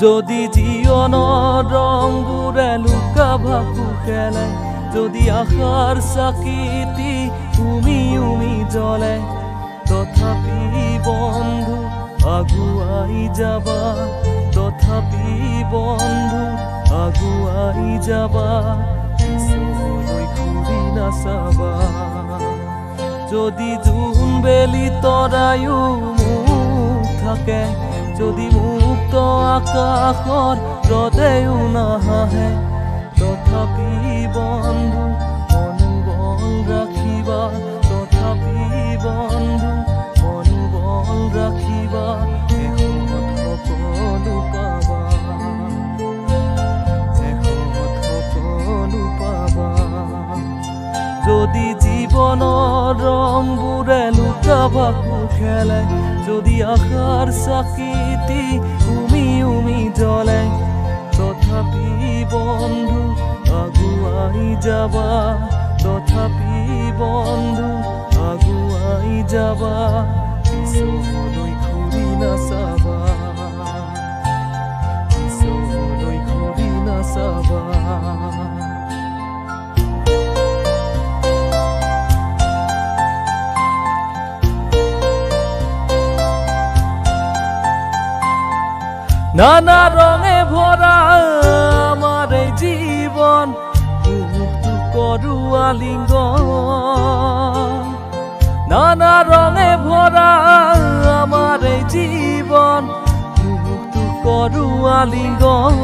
যদি জীৱনৰ ৰংবোৰে লুকা ভাকু খেলে, যদি আশাৰ চাকিটি উমি উমি জ্বলে, তথাপি বন্ধু আগুৱাই যাবা, তথাপি বন্ধু আগুৱাই যাবা, পিছলৈ ঘূৰি নাচাবা। যদি জোনবেলি তৰায়ো মুখ থাকে, যদি মুক্ত আকাশত ৰদেও নাহাহে, তথাপি বন্ধু মনোবল ৰাখিবা, তথাপি বন্ধু মনোবল ৰাখিবা, শেষত সকলো পাবা, শেষত সকলো পাবা। যদি জীৱনৰ ৰংবোৰে লুকা ভাকু খেলে, যদি আশাৰ চাকিটি উমি উমি জ্বলে, তথাপি বন্ধু আগুৱাই যাবা, তথাপি বন্ধু আগুৱাই যাবা, পিছলৈ ঘূৰি নাচাবা, পিছলৈ ঘূৰি নাচাবা। নানা ৰঙে ভৰা আমাৰ এই জীৱন, মুক্ত কৰো আলিঙ্গন। নানা ৰঙে ভৰা আমাৰ এই জীৱন, মুক্ত কৰো আলিঙ্গন।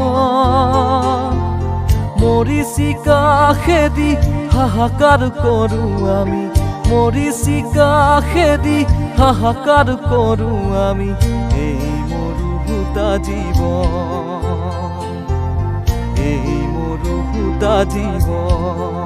মৰিচিকা খেদি হাহাকাৰ কৰো আমি, মৰিচিকা খেদি হাহাকাৰ কৰো আমি, এই জীৱন, এই মৰুভূতা জীৱন।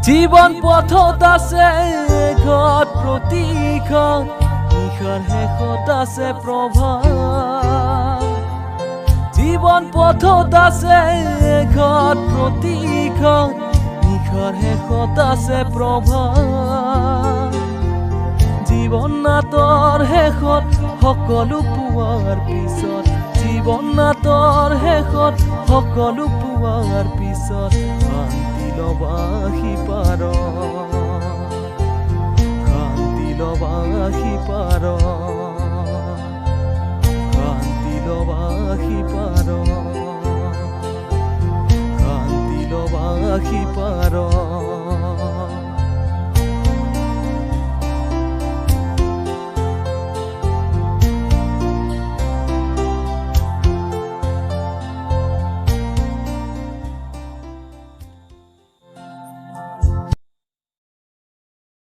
জীৱন পথত আছে ঘট প্ৰতিখন, নিশাৰ শেষত আছে প্ৰভাত। জীৱন পথত আছে ঘট প্ৰতিখন, নিশাৰ শেষত আছে প্ৰভাত। জীৱন নাটৰ শেষত সকলো পোৱাৰ পিছত, জীৱন নাটৰ শেষত সকলো পোৱাৰ পিছত, শান্তি লবা সিপাৰ, শান্তি লবা সিপাৰ, শান্তি লবা সিপাৰ, শান্তি লবা সিপাৰ।